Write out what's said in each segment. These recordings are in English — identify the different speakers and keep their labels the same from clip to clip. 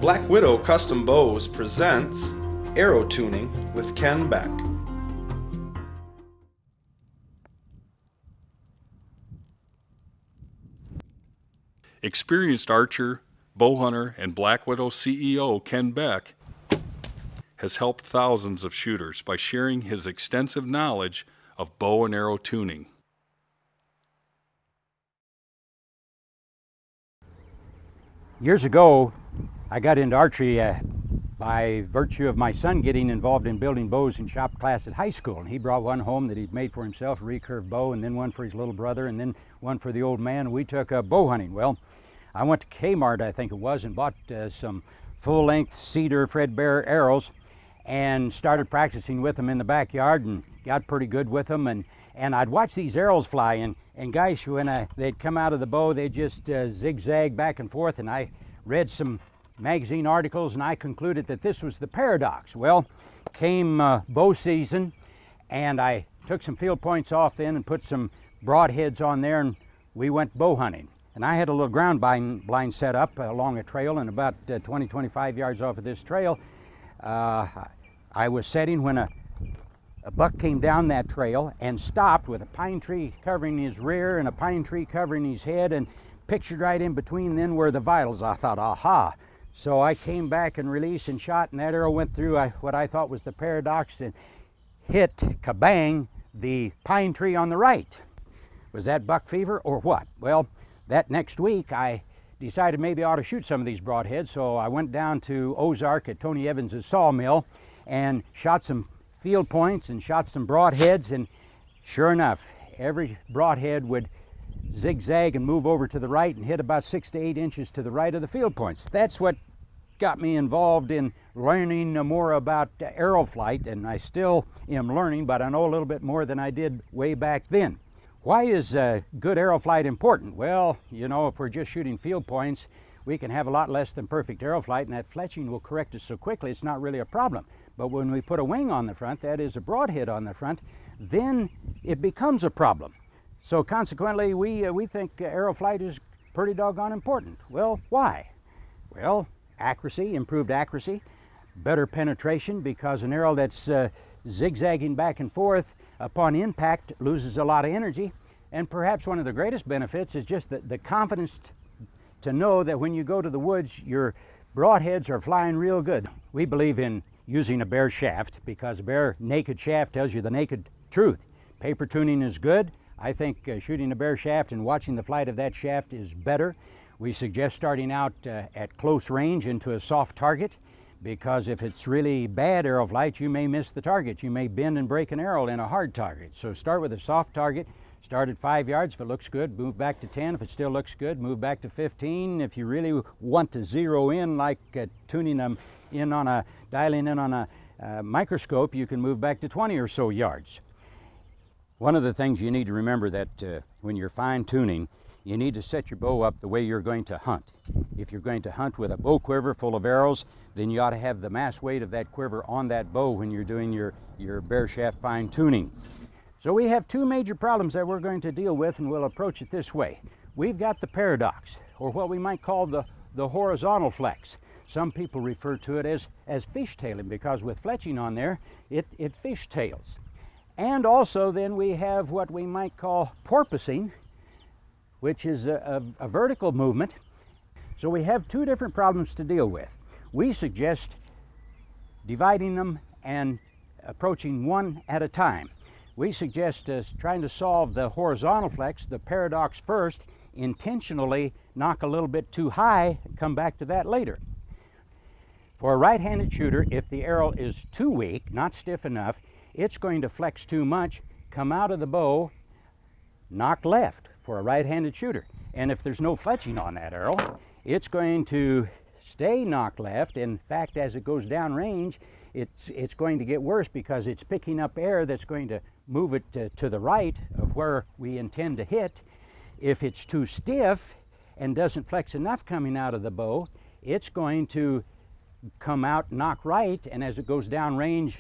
Speaker 1: Black Widow Custom Bows presents Arrow Tuning with Ken Beck.
Speaker 2: Experienced archer, bow hunter, and Black Widow CEO Ken Beck has helped thousands of shooters by sharing his extensive knowledge of bow and arrow tuning.
Speaker 3: Years ago, I got into archery by virtue of my son getting involved in building bows in shop class at high school. And he brought one home that he'd made for himself, a recurve bow, and then one for his little brother, and then one for the old man. And we took bow hunting. Well, I went to Kmart, I think it was, and bought some full-length cedar Fredbear arrows and started practicing with them in the backyard and got pretty good with them. And I'd watch these arrows fly, and guys, when they'd come out of the bow, they'd just zigzag back and forth. And I read some magazine articles, and I concluded that this was the paradox. Well, came bow season, and I took some field points off then and put some broadheads on there, and we went bow hunting. And I had a little ground blind set up along a trail, and about 20-25 yards off of this trail, I was setting when a buck came down that trail and stopped with a pine tree covering his rear and a pine tree covering his head, and pictured right in between then were the vitals. I thought, aha. So I came back and released and shot, and that arrow went through what I thought was the paradox and hit, kabang, the pine tree on the right. Was that buck fever or what? Well, that next week I decided maybe I ought to shoot some of these broadheads, so I went down to Ozark at Tony Evans's sawmill and shot some field points and shot some broadheads, and sure enough, every broadhead would zigzag and move over to the right and hit about 6 to 8 inches to the right of the field points. That's what got me involved in learning more about arrow flight, and I still am learning, but I know a little bit more than I did way back then. Why is good arrow flight important? Well, you know, if we're just shooting field points, we can have a lot less than perfect arrow flight, and that fletching will correct us so quickly it's not really a problem. But when we put a wing on the front, that is a broadhead on the front, then it becomes a problem. So consequently, we think arrow flight is pretty doggone important. Well, why? Well, accuracy, improved accuracy, better penetration, because an arrow that's zigzagging back and forth upon impact loses a lot of energy. And perhaps one of the greatest benefits is just the confidence to know that when you go to the woods, your broadheads are flying real good. We believe in using a bare shaft because a bare naked shaft tells you the naked truth. Paper tuning is good. I think shooting a bare shaft and watching the flight of that shaft is better. We suggest starting out at close range into a soft target, because if it's really bad arrow flight, you may miss the target. You may bend and break an arrow in a hard target. So start with a soft target. Start at 5 yards. If it looks good, move back to 10. If it still looks good, move back to 15. If you really want to zero in, like tuning them in on a, dialing in on a microscope, you can move back to 20 or so yards. One of the things you need to remember that when you're fine tuning, you need to set your bow up the way you're going to hunt. If you're going to hunt with a bow quiver full of arrows, then you ought to have the mass weight of that quiver on that bow when you're doing your bare shaft fine tuning. So we have two major problems that we're going to deal with, and we'll approach it this way. We've got the paradox, or what we might call the horizontal flex. Some people refer to it as fishtailing, because with fletching on there, it fishtails. And also then we have what we might call porpoising, which is a vertical movement. So we have two different problems to deal with. We suggest dividing them and approaching one at a time. We suggest trying to solve the horizontal flex, the paradox first, intentionally knock a little bit too high, come back to that later. For a right-handed shooter, if the arrow is too weak, not stiff enough, it's going to flex too much, come out of the bow, knock left for a right-handed shooter. And if there's no fletching on that arrow, it's going to stay knock left. In fact, as it goes down range, it's going to get worse, because it's picking up air that's going to move it to the right of where we intend to hit. If it's too stiff and doesn't flex enough coming out of the bow, it's going to come out knock right, and as it goes down range,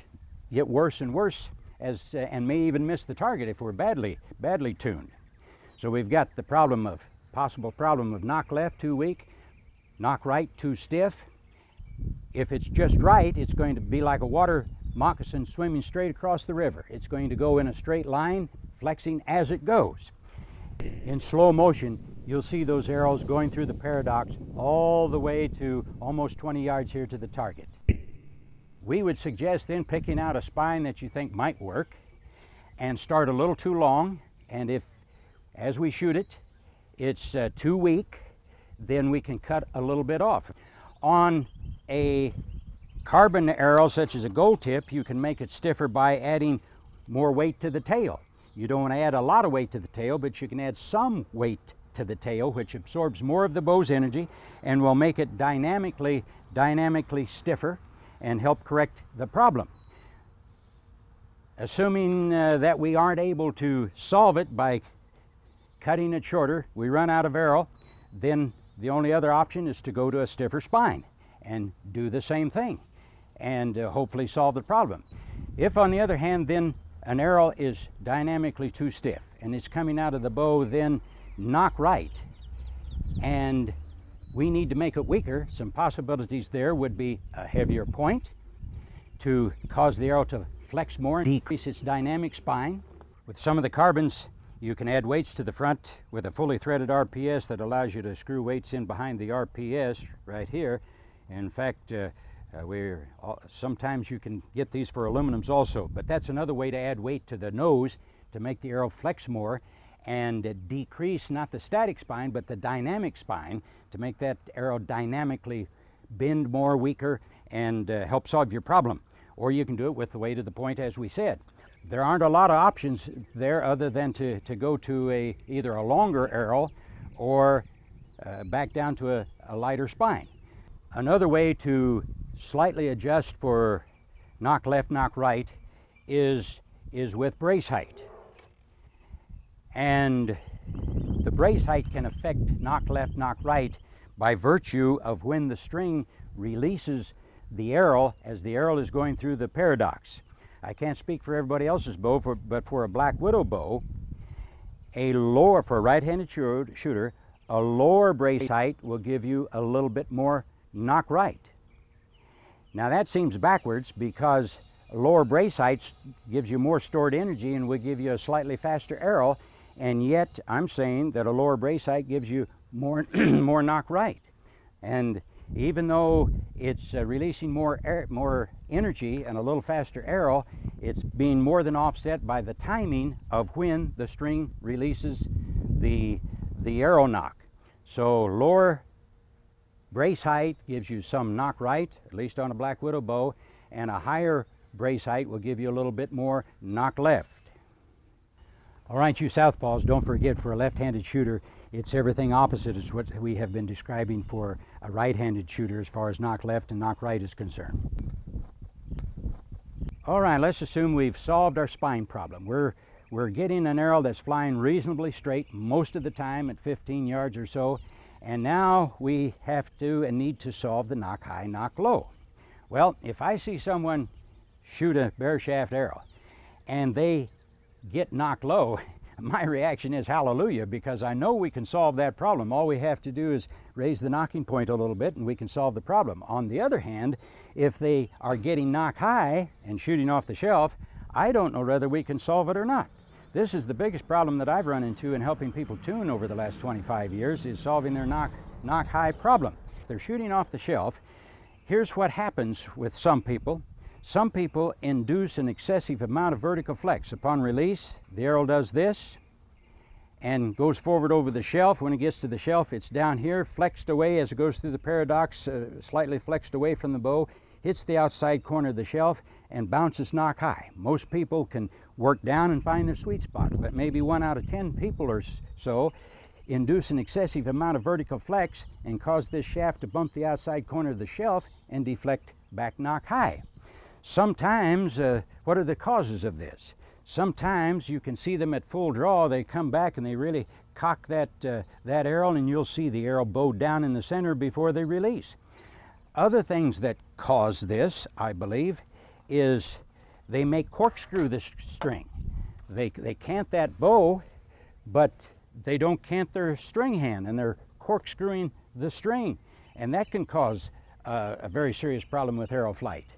Speaker 3: get worse and worse, and may even miss the target if we're badly tuned. So we've got the possible problem of knock left too weak, knock right too stiff, if it's just right, it's going to be like a water moccasin swimming straight across the river. It's going to go in a straight line, flexing as it goes. In slow motion, you'll see those arrows going through the paradox all the way to almost 20 yards here to the target. We would suggest then picking out a spine that you think might work and start a little too long, and if, as we shoot it, it's too weak, then we can cut a little bit off. On a carbon arrow such as a gold tip, you can make it stiffer by adding more weight to the tail. You don't want to add a lot of weight to the tail, but you can add some weight to the tail, which absorbs more of the bow's energy and will make it dynamically stiffer and help correct the problem. Assuming that we aren't able to solve it by cutting it shorter, we run out of arrow, then the only other option is to go to a stiffer spine and do the same thing and hopefully solve the problem. If, on the other hand, then an arrow is dynamically too stiff and it's coming out of the bow then knock right, and we need to make it weaker, some possibilities there would be a heavier point to cause the arrow to flex more and decrease its dynamic spine. With some of the carbons, you can add weights to the front with a fully threaded RPS that allows you to screw weights in behind the RPS right here. In fact, sometimes you can get these for aluminums also, but that's another way to add weight to the nose to make the arrow flex more and decrease not the static spine but the dynamic spine to make that arrow dynamically bend more, weaker, and help solve your problem. Or you can do it with the weight of the point, as we said. There aren't a lot of options there other than to go to either a longer arrow or back down to a lighter spine. Another way to slightly adjust for knock left, knock right is with brace height. And the brace height can affect knock left, knock right by virtue of when the string releases the arrow as the arrow is going through the paradox. I can't speak for everybody else's bow, but for a Black Widow bow, for a right-handed shooter, a lower brace height will give you a little bit more knock right. Now that seems backwards because lower brace height gives you more stored energy and will give you a slightly faster arrow, and yet I'm saying that a lower brace height gives you more, more knock right. And even though it's releasing more energy and a little faster arrow, it's being more than offset by the timing of when the string releases the arrow knock. So lower brace height gives you some knock right, at least on a Black Widow bow, and a higher brace height will give you a little bit more knock left. All right, you southpaws, don't forget, for a left-handed shooter, it's everything opposite is what we have been describing for a right-handed shooter as far as knock left and knock right is concerned. All right, let's assume we've solved our spine problem. We're getting an arrow that's flying reasonably straight most of the time at 15 yards or so, and now we have to and need to solve the knock high, knock low. Well, if I see someone shoot a bare shaft arrow and they get knocked low, my reaction is hallelujah, because I know we can solve that problem. All we have to do is raise the knocking point a little bit and we can solve the problem. On the other hand, if they are getting knock high and shooting off the shelf, I don't know whether we can solve it or not. This is the biggest problem that I've run into in helping people tune over the last 25 years, is solving their knock high problem. If they're shooting off the shelf, here's what happens with some people. Some people induce an excessive amount of vertical flex. Upon release, the arrow does this and goes forward over the shelf. When it gets to the shelf, it's down here, flexed away as it goes through the paradox, slightly flexed away from the bow, hits the outside corner of the shelf, and bounces knock high. Most people can work down and find their sweet spot, but maybe 1 out of 10 people or so induce an excessive amount of vertical flex and cause this shaft to bump the outside corner of the shelf and deflect back knock high. Sometimes, what are the causes of this? Sometimes you can see them at full draw, they come back and they really cock that arrow, and you'll see the arrow bow down in the center before they release. Other things that cause this, I believe, is they may corkscrew the string. They cant that bow, but they don't cant their string hand, and they're corkscrewing the string, and that can cause a very serious problem with arrow flight.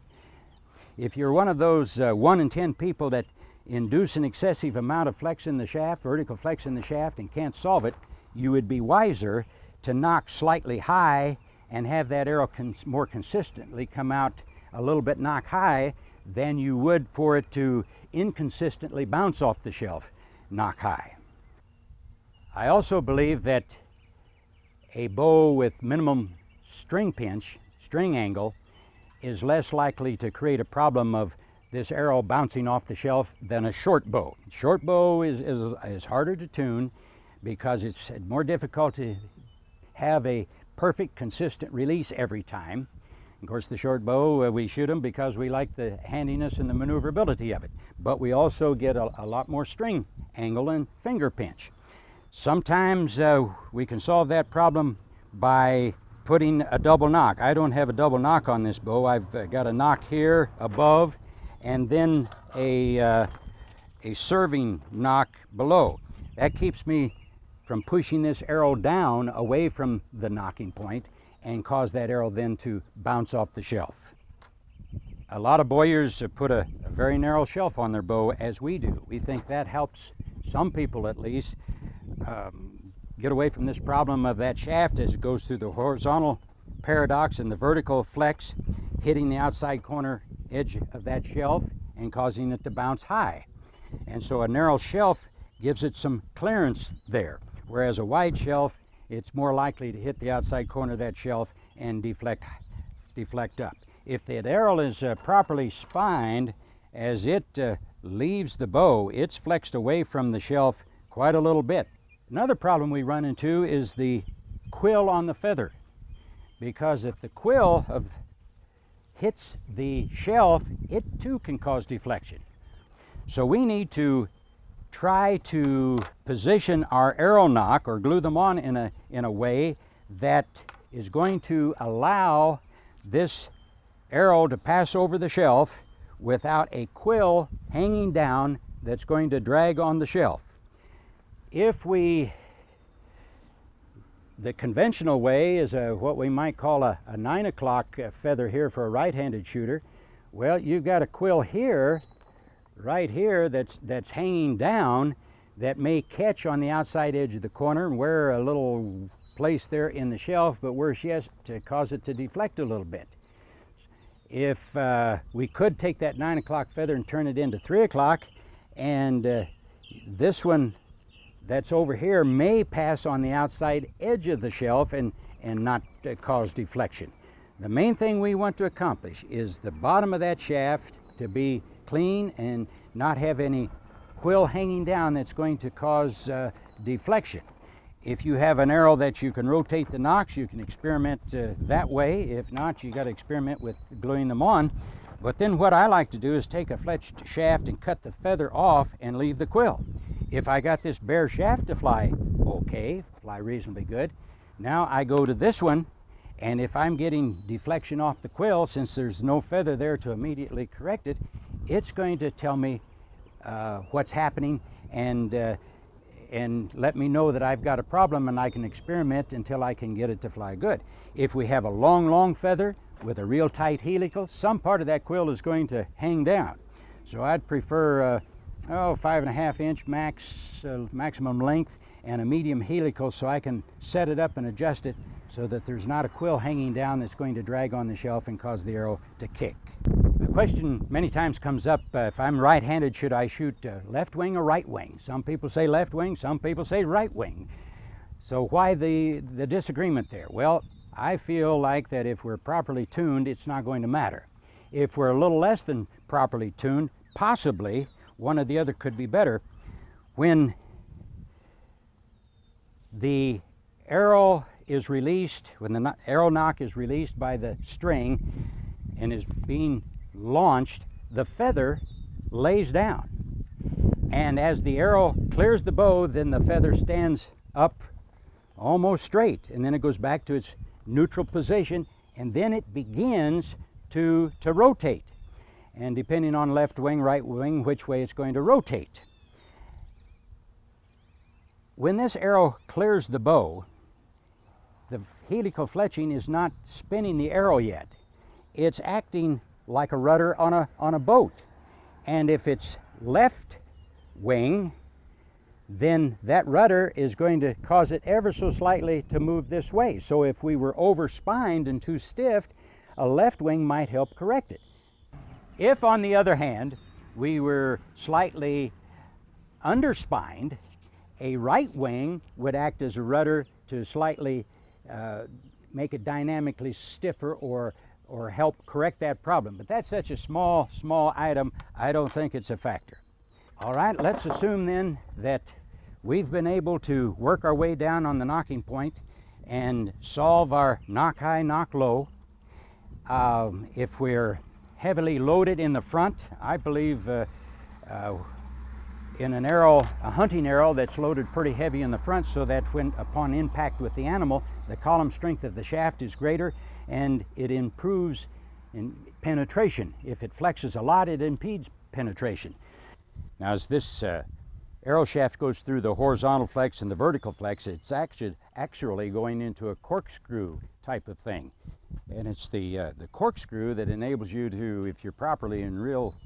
Speaker 3: If you're one of those 1 in 10 people that induce an excessive amount of flex in the shaft, vertical flex in the shaft, and can't solve it, you would be wiser to knock slightly high and have that arrow more consistently come out a little bit knock high than you would for it to inconsistently bounce off the shelf knock high. I also believe that a bow with minimum string pinch, string angle, is less likely to create a problem of this arrow bouncing off the shelf than a short bow. Short bow is harder to tune because it's more difficult to have a perfect consistent release every time. Of course, the short bow, we shoot them because we like the handiness and the maneuverability of it, but we also get a lot more string angle and finger pinch. Sometimes we can solve that problem by putting a double knock. I don't have a double knock on this bow. I've got a knock here above and then a serving knock below. That keeps me from pushing this arrow down away from the knocking point and cause that arrow then to bounce off the shelf. A lot of bowyers put a very narrow shelf on their bow, as we do. We think that helps some people at least get away from this problem of that shaft as it goes through the horizontal paradox and the vertical flex, hitting the outside corner edge of that shelf and causing it to bounce high. And so a narrow shelf gives it some clearance there, whereas a wide shelf, it's more likely to hit the outside corner of that shelf and deflect up. If the arrow is properly spined, as it leaves the bow, it's flexed away from the shelf quite a little bit. Another problem we run into is the quill on the feather, because if the quill hits the shelf, it too can cause deflection. So we need to try to position our arrow nock or glue them on in a way that is going to allow this arrow to pass over the shelf without a quill hanging down that's going to drag on the shelf. The conventional way is what we might call a 9 o'clock feather here for a right-handed shooter. Well, you've got a quill here, right here, that's hanging down that may catch on the outside edge of the corner and wear a little place there in the shelf, but worse yet, to cause it to deflect a little bit. If we could take that 9 o'clock feather and turn it into 3 o'clock, and this one that's over here may pass on the outside edge of the shelf and not cause deflection. The main thing we want to accomplish is the bottom of that shaft to be clean and not have any quill hanging down that's going to cause deflection. If you have an arrow that you can rotate the nocks, you can experiment that way. If not, you got to experiment with gluing them on. But then what I like to do is take a fletched shaft and cut the feather off and leave the quill. If I got this bare shaft to fly okay, fly reasonably good, now I go to this one, and if I'm getting deflection off the quill, since there's no feather there to immediately correct it, it's going to tell me what's happening and let me know that I've got a problem, and I can experiment until I can get it to fly good. If we have a long feather with a real tight helical, some part of that quill is going to hang down. So I'd prefer 5.5 inch maximum length and a medium helical, so I can set it up and adjust it so that there's not a quill hanging down that's going to drag on the shelf and cause the arrow to kick. The question many times comes up, if I'm right-handed, should I shoot left wing or right wing? Some people say left wing, some people say right wing. So why the disagreement there? Well, I feel like that if we're properly tuned, it's not going to matter. If we're a little less than properly tuned, possibly one or the other could be better. When the arrow is released, when the arrow nock is released by the string and is being launched, the feather lays down. And as the arrow clears the bow, then the feather stands up almost straight, and then it goes back to its neutral position, and then it begins to rotate. And depending on left wing, right wing, which way it's going to rotate. When this arrow clears the bow, helical fletching is not spinning the arrow yet. It's acting like a rudder on a boat. And if it's left wing, then that rudder is going to cause it ever so slightly to move this way. So if we were over-spined and too stiff, a left wing might help correct it. If, on the other hand, we were slightly underspined, a right wing would act as a rudder to slightly make it dynamically stiffer or help correct that problem. But that's such a small item, I don't think it's a factor. All right, let's assume then that we've been able to work our way down on the nocking point and solve our knock high, knock low. If we're heavily loaded in the front, I believe in an arrow, a hunting arrow that's loaded pretty heavy in the front, so that when upon impact with the animal, the column strength of the shaft is greater and it improves in penetration. If it flexes a lot, it impedes penetration. Now, as this arrow shaft goes through the horizontal flex and the vertical flex, it's actually going into a corkscrew type of thing. And it's the corkscrew that enables you to, if you're properly and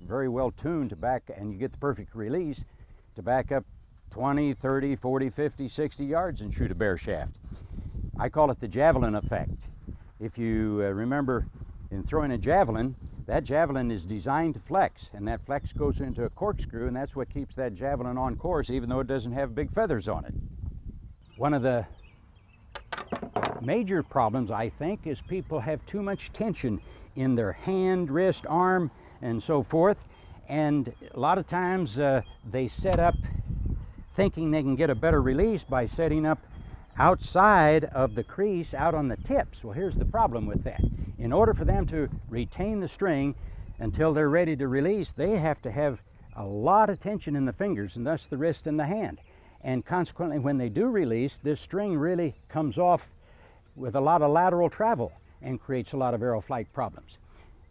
Speaker 3: very well tuned to back, and you get the perfect release, to back up 20, 30, 40, 50, 60 yards and shoot a bear shaft. I call it the javelin effect. If you remember in throwing a javelin, that javelin is designed to flex, and that flex goes into a corkscrew, and that's what keeps that javelin on course, even though it doesn't have big feathers on it. One of the major problems, I think, is people have too much tension in their hand, wrist, arm, and so forth. And a lot of times they set up thinking they can get a better release by setting up outside of the crease out on the tips. Well, here's the problem with that. In order for them to retain the string until they're ready to release, they have to have a lot of tension in the fingers, and thus the wrist and the hand. And consequently, when they do release, this string really comes off with a lot of lateral travel and creates a lot of arrow flight problems.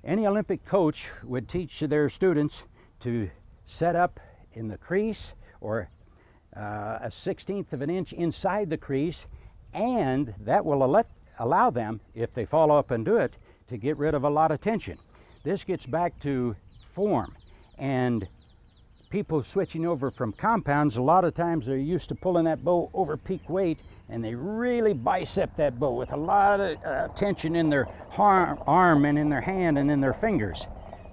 Speaker 3: Any Olympic coach would teach their students to set up in the crease or a 1/16 of an inch inside the crease, and that will allow them, if they follow up and do it, to get rid of a lot of tension. This gets back to form, and people switching over from compounds, a lot of times they're used to pulling that bow over peak weight, and they really bicep that bow with a lot of tension in their arm and in their hand and in their fingers.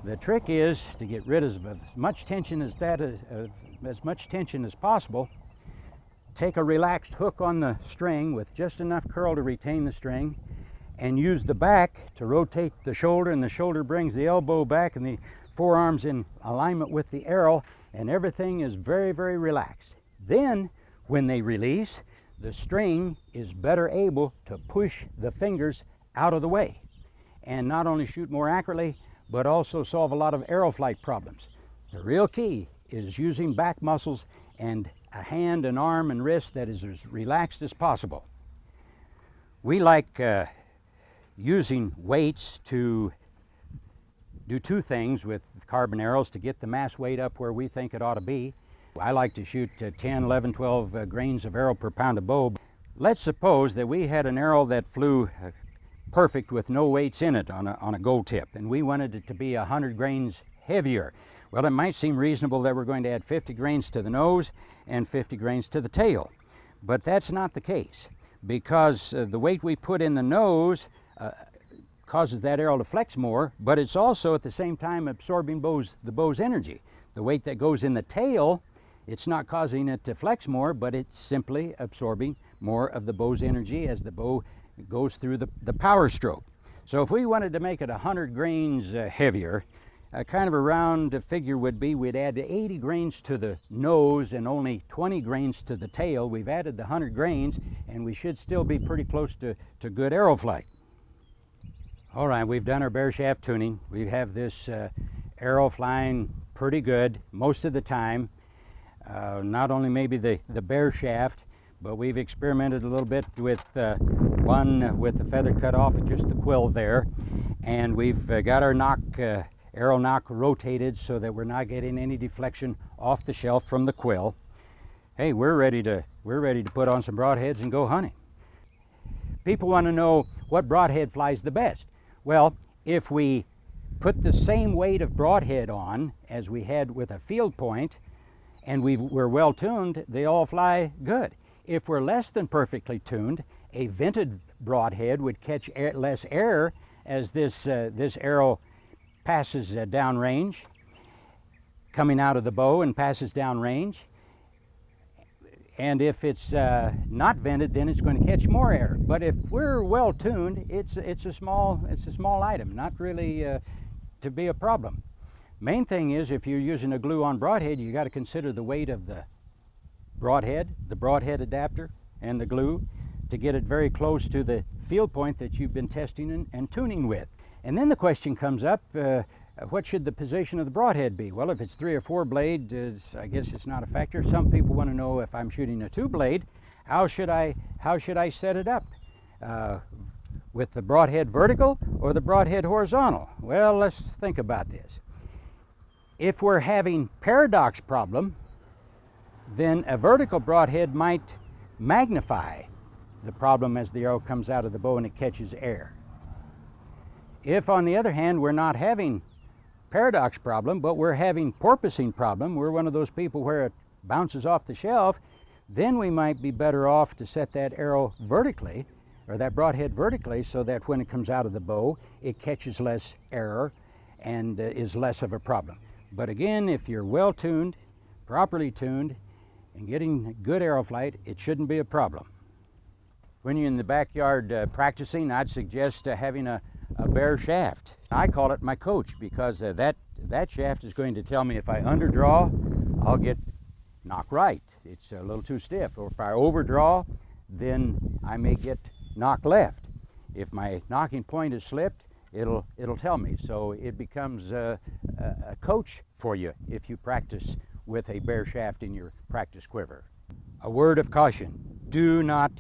Speaker 3: The trick is to get rid of as much tension as possible. Take a relaxed hook on the string with just enough curl to retain the string, and use the back to rotate the shoulder, and the shoulder brings the elbow back and the forearms in alignment with the arrow, and everything is very, very relaxed. Then, when they release, the string is better able to push the fingers out of the way and not only shoot more accurately, but also solve a lot of arrow flight problems. The real key is using back muscles and a hand and arm and wrist that is as relaxed as possible. We like using weights to do two things with carbon arrows to get the mass weight up where we think it ought to be. I like to shoot 10, 11, 12 grains of arrow per pound of bow. Let's suppose that we had an arrow that flew perfect with no weights in it on a gold tip, and we wanted it to be 100 grains heavier. Well, it might seem reasonable that we're going to add 50 grains to the nose and 50 grains to the tail, but that's not the case, because the weight we put in the nose causes that arrow to flex more, but it's also at the same time absorbing the bow's energy. The weight that goes in the tail, it's not causing it to flex more, but it's simply absorbing more of the bow's energy as the bow goes through the power stroke. So if we wanted to make it 100 grains heavier, kind of a round figure would be we'd add 80 grains to the nose and only 20 grains to the tail. We've added the 100 grains, and we should still be pretty close to good arrow flight. All right, we've done our bear shaft tuning. We have this arrow flying pretty good most of the time. Not only maybe the bear shaft, but we've experimented a little bit with one with the feather cut off and just the quill there. And we've got our arrow knock rotated so that we're not getting any deflection off the shelf from the quill. Hey, we're ready to put on some broadheads and go hunting. People want to know what broadhead flies the best. Well, if we put the same weight of broadhead on as we had with a field point, and we're well tuned, they all fly good. If we're less than perfectly tuned, a vented broadhead would catch less air as this arrow passes downrange, coming out of the bow and passes downrange. And if it's not vented, then it's going to catch more air. But if we're well tuned, it's a small item, not really to be a problem. Main thing is, if you're using a glue-on broadhead, you got to consider the weight of the broadhead adapter, and the glue to get it very close to the field point that you've been testing and tuning with. And then the question comes up, what should the position of the broadhead be? Well, if it's 3 or 4 blade, I guess it's not a factor. Some people want to know, if I'm shooting a 2 blade, how should I set it up? With the broadhead vertical or the broadhead horizontal? Well, let's think about this. If we're having paradox problem, then a vertical broadhead might magnify the problem as the arrow comes out of the bow and it catches air. If, on the other hand, we're not having paradox problem, but we're having porpoising problem, we're one of those people where it bounces off the shelf, then we might be better off to set that arrow vertically, or that broadhead vertically, so that when it comes out of the bow, it catches less air and is less of a problem. But again, if you're well tuned, properly tuned, and getting good arrow flight, it shouldn't be a problem. When you're in the backyard practicing, I'd suggest having a bare shaft. I call it my coach, because that shaft is going to tell me if I underdraw, I'll get knock right. It's a little too stiff. Or if I overdraw, then I may get knock left. If my knocking point is slipped, it'll tell me. So it becomes a coach for you if you practice with a bare shaft in your practice quiver. A word of caution: do not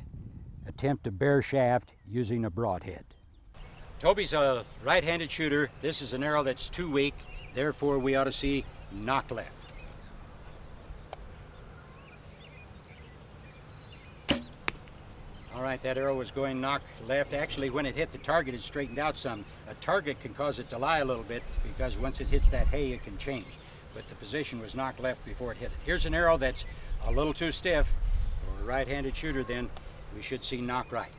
Speaker 3: attempt a bare shaft using a broadhead. Toby's a right-handed shooter. This is an arrow that's too weak, therefore we ought to see knock left. All right, that arrow was going knock left. Actually, when it hit the target, it straightened out some. A target can cause it to lie a little bit, because once it hits that hay, it can change. But the position was knock left before it hit it. Here's an arrow that's a little too stiff. For a right-handed shooter, then, we should see knock right.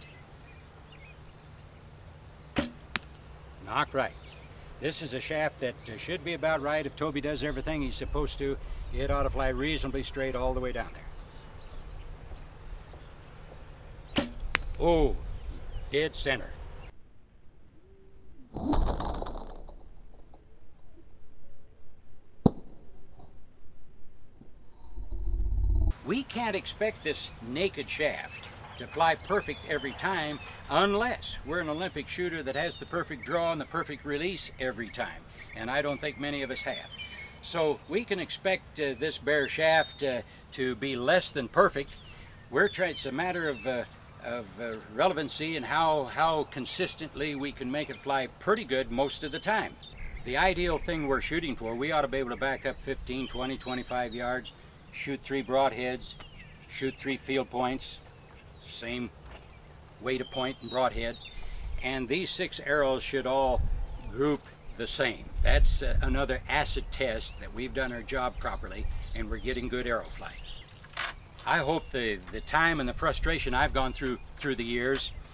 Speaker 3: Knock right. This is a shaft that should be about right. If Toby does everything he's supposed to, it ought to fly reasonably straight all the way down there. Oh, dead center. We can't expect this naked shaft to fly perfect every time, unless we're an Olympic shooter that has the perfect draw and the perfect release every time. And I don't think many of us have. So we can expect this bare shaft to be less than perfect. It's a matter of relevancy and how consistently we can make it fly pretty good most of the time. The ideal thing we're shooting for, we ought to be able to back up 15, 20, 25 yards, shoot 3 broadheads, shoot 3 field points, same weight of point and broadhead, and these 6 arrows should all group the same. That's another acid test that we've done our job properly and we're getting good arrow flight. I hope the time and the frustration I've gone through the years,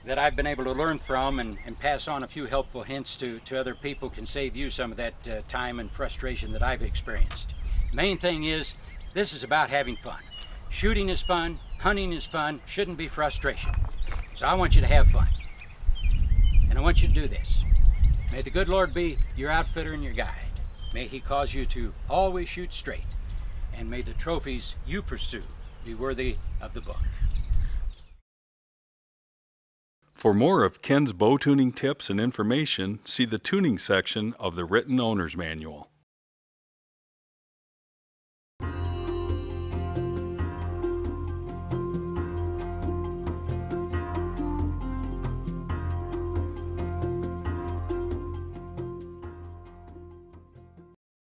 Speaker 3: that I've been able to learn from and pass on a few helpful hints to other people, can save you some of that time and frustration that I've experienced. Main thing is, this is about having fun. Shooting is fun, hunting is fun, shouldn't be frustration. So I want you to have fun. And I want you to do this. May the good Lord be your outfitter and your guide. May He cause you to always shoot straight. And may the trophies you pursue be worthy of the book.
Speaker 2: For more of Ken's bow tuning tips and information, see the tuning section of the Written Owner's Manual.